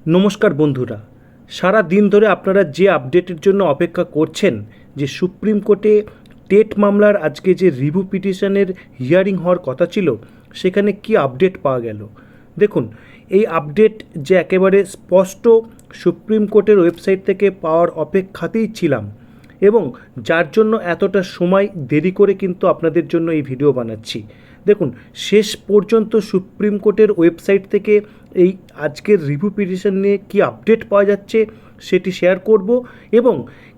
নমস্কার বন্ধুরা, সারা দিন ধরে আপনারা যে আপডেটের জন্য অপেক্ষা করছেন যে সুপ্রিম কোর্টে টেট মামলার আজকে যে রিভিউ পিটিশনের হিয়ারিং হওয়ার কথা ছিল সেখানে কি আপডেট পাওয়া গেল। দেখুন, এই আপডেট যে একেবারে স্পষ্ট সুপ্রিম কোর্টের ওয়েবসাইট থেকে পাওয়ার অপেক্ষাতেই ছিলাম এবং যার জন্য এতটা সময় দেরি করে কিন্তু আপনাদের জন্য এই ভিডিও বানাচ্ছি। দেখুন, শেষ পর্যন্ত সুপ্রিম কোর্টের ওয়েবসাইট থেকে এই আজকের রিভিউ পিটিশন নিয়ে কী আপডেট পাওয়া যাচ্ছে সেটি শেয়ার করব এবং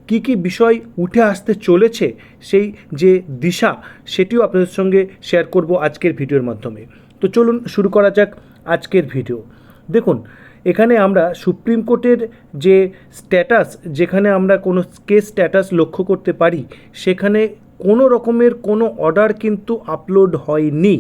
কি কি বিষয় উঠে আসতে চলেছে সেই যে দিশা সেটিও আপনাদের সঙ্গে শেয়ার করব আজকের ভিডিওর মাধ্যমে। তো চলুন শুরু করা যাক আজকের ভিডিও। দেখুন, এখানে আমরা সুপ্রিম কোর্টের যে স্ট্যাটাস, যেখানে আমরা কোনো কেস স্ট্যাটাস লক্ষ্য করতে পারি, সেখানে কোনো রকমের কোনো অর্ডার কিন্তু আপলোড হয়নি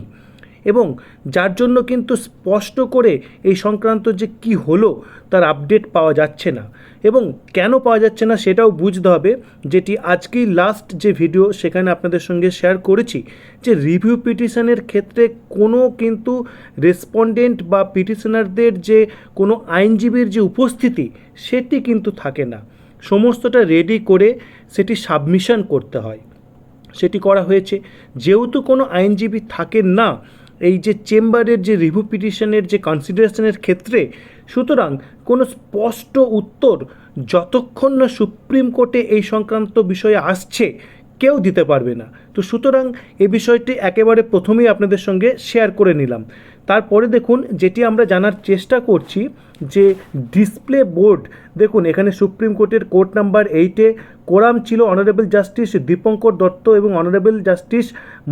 এবং যার জন্য কিন্তু স্পষ্ট করে এই সংক্রান্ত যে কি হলো তার আপডেট পাওয়া যাচ্ছে না এবং কেন পাওয়া যাচ্ছে না সেটাও বুঝতে হবে। যেটি আজকেই লাস্ট যে ভিডিও সেখানে আপনাদের সঙ্গে শেয়ার করেছি যে রিভিউ পিটিশনের ক্ষেত্রে কোনো কিন্তু রেসপন্ডেন্ট বা পিটিশনারদের যে কোনো আইনজীবীর যে উপস্থিতি সেটি কিন্তু থাকে না, সমস্তটা রেডি করে সেটি সাবমিশন করতে হয়। সেটি করা হয়েছে, যেহেতু কোনো আইনজীবী থাকেন না এই যে চেম্বারের যে রিভিউ পিটিশনের যে কনসিডারেশনের ক্ষেত্রে, সুতরাং কোনো স্পষ্ট উত্তর যতক্ষণ না সুপ্রিম কোর্টে এই সংক্রান্ত বিষয়ে আসছে কেউ দিতে পারবে না। তো সুতরাং এই বিষয়টি একেবারে প্রথমেই আপনাদের সঙ্গে শেয়ার করে নিলাম। তারপরে দেখুন, যেটি আমরা জানার চেষ্টা করছি যে ডিসপ্লে বোর্ড, দেখুন এখানে সুপ্রিম কোর্টের কোর্ট নাম্বার 8-এ কোরাম ছিল অনারেবল জাস্টিস দীপঙ্কর দত্ত এবং অনারেবল জাস্টিস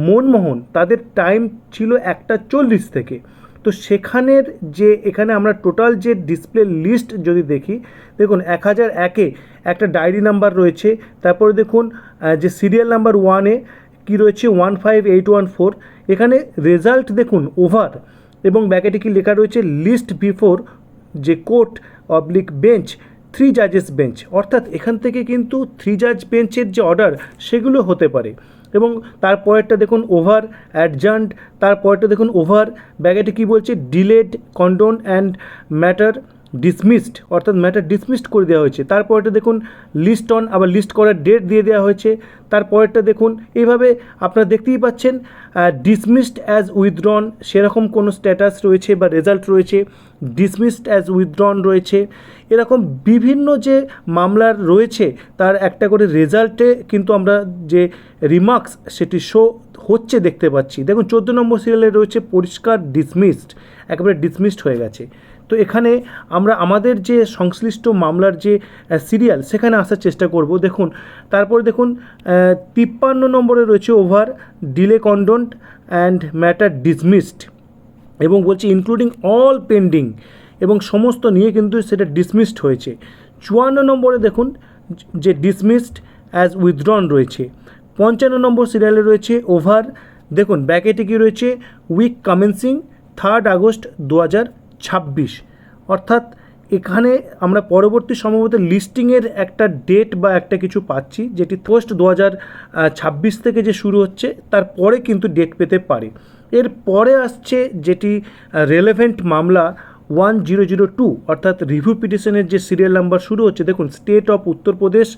মনমোহন, তাদের টাইম ছিল 1:40 থেকে। তো সেখানের যে এখানে আমরা টোটাল যে ডিসপ্লে লিস্ট যদি দেখি, দেখুন 1001-এ একটা ডায়েরি নাম্বার রয়েছে, তারপরে দেখুন যে সিরিয়াল নাম্বার 1-এ কী রয়েছে 15814, এখানে রেজাল্ট দেখুন ওভার এবং ব্যাকেটে কি লেখা রয়েছে লিস্ট বিফোর যে কোর্ট অবলিক বেঞ্চ 3 জাজেস বেঞ্চ, অর্থাৎ এখান থেকে কিন্তু 3 জাজ বেঞ্চের যে অর্ডার সেগুলো হতে পারে। এবং তারপরেরটা দেখুন ওভার অ্যাডজান্ট, তারপরেরটা দেখুন ওভার, ব্যাকেটে কী বলছে ডিলেড কন্ডোন অ্যান্ড ম্যাটার ডিসমিসড, অর্থাৎ ম্যাটার ডিসমিসড করে দেওয়া হয়েছে। তারপরেরটা দেখুন লিস্ট অন, আবার লিস্ট করার ডেট দিয়ে দেওয়া হয়েছে। তারপরেরটা দেখুন এইভাবে আপনারা দেখতেই পাচ্ছেন ডিসমিসড অ্যাজ উইথড্রন সেরকম কোনো স্ট্যাটাস রয়েছে বা রেজাল্ট রয়েছে, ডিসমিসড অ্যাজ উইথড্রন রয়েছে, এরকম বিভিন্ন যে মামলার রয়েছে তার একটা করে রেজাল্টে কিন্তু আমরা যে রিমার্কস সেটি শো হচ্ছে দেখতে পাচ্ছি। দেখুন 14 নম্বর সিরিয়ালে রয়েছে পরিষ্কার ডিসমিসড, একেবারে ডিসমিসড হয়ে গেছে। তো এখানে আমরা আমাদের যে সংশ্লিষ্ট মামলার যে সিরিয়াল সেখানে আসার চেষ্টা করব। দেখুন তারপরে দেখুন 53 নম্বরে রয়েছে over delay condoned and matter dismissed এবং বলছি ইনক্লুডিং অল পেন্ডিং, এবং সমস্ত নিয়ে কিন্তু সেটা ডিসমিসড হয়েছে। 54 নম্বরে দেখুন যে ডিসমিসড অ্যাজ উইথড্রন রয়েছে। 55 নম্বর সিরিয়ালে রয়েছে ওভার, দেখুন ব্যাকেটে কি রয়েছে উইক কমেন্সিং 3 আগস্ট 2026, অর্থাৎ এখানে আমরা পরবর্তী সম্ভবত লিস্টিংয়ের একটা ডেট বা একটা কিছু পাচ্ছি, যেটি পোস্ট 2026 থেকে যে শুরু হচ্ছে তারপরে কিন্তু ডেট পেতে পারে। এর পরে আসছে যেটি রেলেভেন্ট মামলা 1002, অর্থাৎ রিভিউ পিটিশনের যে সিরিয়াল নাম্বার শুরু হচ্ছে, দেখুন state of Uttar Pradesh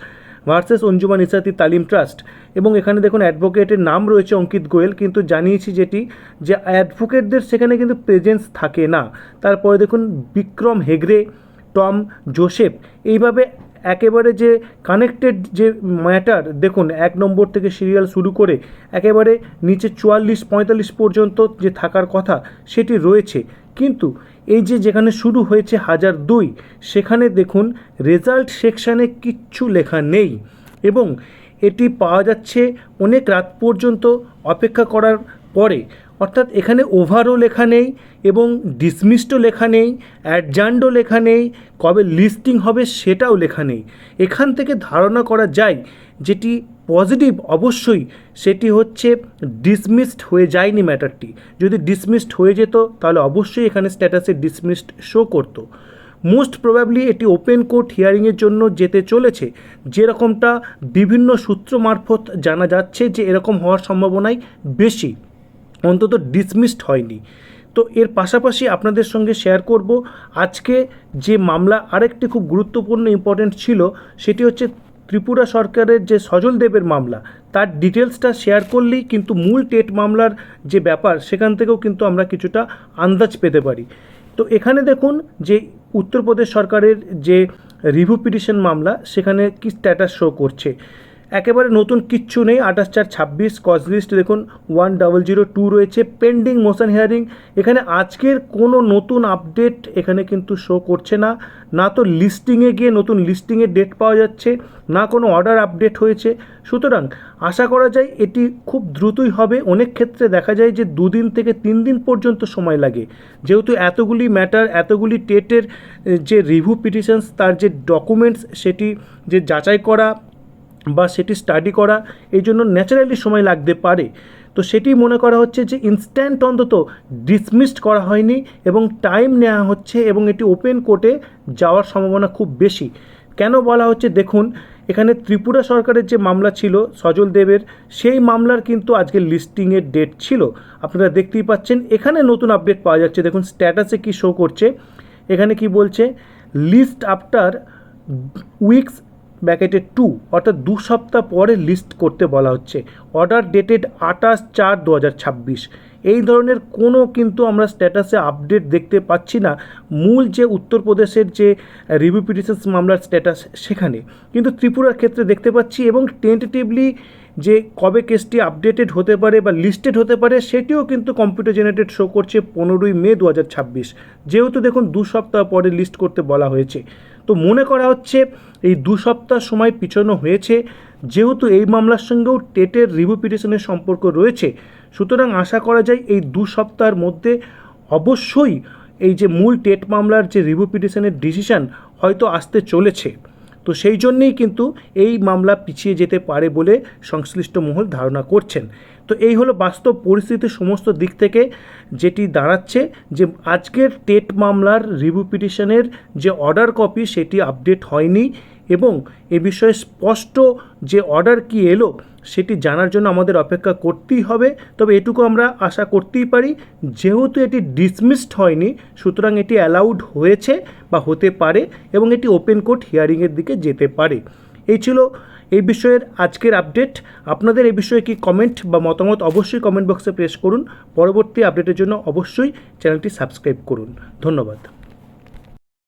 versus Anjuman Ishaat Taleem trust, এবং এখানে দেখুন অ্যাডভোকেটের নাম রয়েছে অঙ্কিত গোয়েল, কিন্তু জানিয়েছি যেটি যে অ্যাডভোকেটদের সেখানে কিন্তু প্রেজেন্স থাকে না। তারপরে দেখুন বিক্রম হেগড়ে, টম জোসেফ, এইভাবে একেবারে যে কানেক্টেড যে ম্যাটার, দেখুন 1 নম্বর থেকে সিরিয়াল শুরু করে একেবারে নিচে 44-45 পর্যন্ত যে থাকার কথা সেটি রয়েছে। কিন্তু এই যে যেখানে শুরু হয়েছে 1002, সেখানে দেখুন রেজাল্ট সেকশানে কিচ্ছু লেখা নেই এবং এটি পাওয়া যাচ্ছে অনেক রাত পর্যন্ত অপেক্ষা করার পরে, অর্থাৎ এখানে ওভারও লেখা নেই এবং ডিসমিসডও লেখা নেই, অ্যাডজান্ডও লেখা নেই, কবে লিস্টিং হবে সেটাও লেখা নেই। এখান থেকে ধারণা করা যায় যেটি পজিটিভ অবশ্যই সেটি হচ্ছে ডিসমিসড হয়ে যায়নি ম্যাটারটি। যদি ডিসমিসড হয়ে যেত তাহলে অবশ্যই এখানে স্ট্যাটাসে ডিসমিসড শো করতো। মোস্ট প্রবাবলি এটি ওপেন কোর্ট হিয়ারিংয়ের জন্য যেতে চলেছে, যেরকমটা বিভিন্ন সূত্র মারফত জানা যাচ্ছে যে এরকম হওয়ার সম্ভাবনাই বেশি, অন্তত ডিসমিসড হয়নি। তো এর পাশাপাশি আপনাদের সঙ্গে শেয়ার করব আজকে যে মামলা আরেকটি খুব গুরুত্বপূর্ণ ইম্পর্টেন্ট ছিল, সেটি হচ্ছে ত্রিপুরা সরকারের যে সজল দেবের মামলা, তার ডিটেলসটা শেয়ার করলেই কিন্তু মূল টেট মামলার যে ব্যাপার সেখান থেকেও কিন্তু আমরা কিছুটা আন্দাজ পেতে পারি। তো এখানে দেখুন যে উত্তরপ্রদেশ সরকারের যে রিভিউ পিটিশন মামলা, সেখানে কি স্ট্যাটাস শো করছে। একেবারে নতুন কিচ্ছু নেই। 28/4/26 কজ লিস্ট দেখুন 1002 রয়েছে, পেন্ডিং মোশন হিয়ারিং। এখানে আজকের কোনো নতুন আপডেট এখানে কিন্তু শো করছে না, না তো লিস্টিংয়ে গিয়ে নতুন লিস্টিংয়ের ডেট পাওয়া যাচ্ছে, না কোনো অর্ডার আপডেট হয়েছে। সুতরাং আশা করা যায় এটি খুব দ্রুতই হবে। অনেক ক্ষেত্রে দেখা যায় যে 2 দিন থেকে 3 দিন পর্যন্ত সময় লাগে, যেহেতু এতগুলি ম্যাটার, এতগুলি টেটের যে রিভিউ পিটিশনস, তার যে ডকুমেন্টস সেটি যে যাচাই করা বা সেটি স্টাডি করা, এই জন্য ন্যাচারালি সময় লাগতে পারে। তো সেটি মনে করা হচ্ছে যে ইনস্ট্যান্ট অন্তত ডিসমিসড করা হয়নি এবং টাইম নেওয়া হচ্ছে এবং এটি ওপেন কোর্টে যাওয়ার সম্ভাবনা খুব বেশি। কেন বলা হচ্ছে দেখুন, এখানে ত্রিপুরা সরকারের যে মামলা ছিল সজল দেবের, সেই মামলার কিন্তু আজকে লিস্টিংয়ের ডেট ছিল। আপনারা দেখতেই পাচ্ছেন এখানে নতুন আপডেট পাওয়া যাচ্ছে। দেখুন স্ট্যাটাসে কি শো করছে, এখানে কি বলছে, লিস্ট আফটার উইকস ব্যাকেটে 2, অর্থাৎ 2 সপ্তাহ পরে লিস্ট করতে বলা হচ্ছে। Order dated 28/4/2026। এই ধরনের কোনো কিন্তু আমরা স্ট্যাটাসে আপডেট দেখতে পাচ্ছি না মূল যে উত্তরপ্রদেশের যে রিভিউ পিটিশনস মামলার স্ট্যাটাস সেখানে, কিন্তু ত্রিপুরার ক্ষেত্রে দেখতে পাচ্ছি। এবং টেন্টেটিভলি যে কবে কেসটি আপডেটেড হতে পারে বা লিস্টেড হতে পারে সেটিও কিন্তু কম্পিউটার জেনারেটেড শো করছে 15ই মে 2026। যেহেতু দেখুন 2 সপ্তাহ পরে লিস্ট করতে বলা হয়েছে, তো মনে করা হচ্ছে এই 2 সপ্তাহ সময় পিছানো হয়েছে। যেহেতু এই মামলার সঙ্গেও টেটের রিভিউ পিটিশনের সম্পর্ক রয়েছে, সুতরাং আশা করা যায় এই 2 সপ্তাহের মধ্যে অবশ্যই এই যে মূল টেট মামলার যে রিভিউ পিটিশনের ডিসিশন হয়তো আসতে চলেছে। তো সেই জন্যেই কিন্তু এই মামলা পিছিয়ে যেতে পারে বলে সংশ্লিষ্ট মহল ধারণা করছেন। তো এই হলো বাস্তব পরিস্থিতির সমস্ত দিক থেকে যেটি দাঁড়াচ্ছে যে আজকের টেট মামলার রিভিউ পিটিশনের যে অর্ডার কপি সেটি আপডেট হয়নি এবং এ বিষয়ে স্পষ্ট যে অর্ডার কি এলো সেটি জানার জন্য আমাদের অপেক্ষা করতেই হবে। তবে এটুকু আমরা আশা করতেই পারি, যেহেতু এটি ডিসমিসড হয়নি, সুতরাং এটি অ্যালাউড হয়েছে বা হতে পারে এবং এটি ওপেন কোর্ট হিয়ারিংয়ের দিকে যেতে পারে। এই ছিল এই বিষয়ের আজকের আপডেট। আপনাদের এই বিষয়ে কি কমেন্ট বা মতামত অবশ্যই কমেন্ট বক্সে প্রেস করুন। পরবর্তী আপডেটের জন্য অবশ্যই চ্যানেলটি সাবস্ক্রাইব করুন। ধন্যবাদ।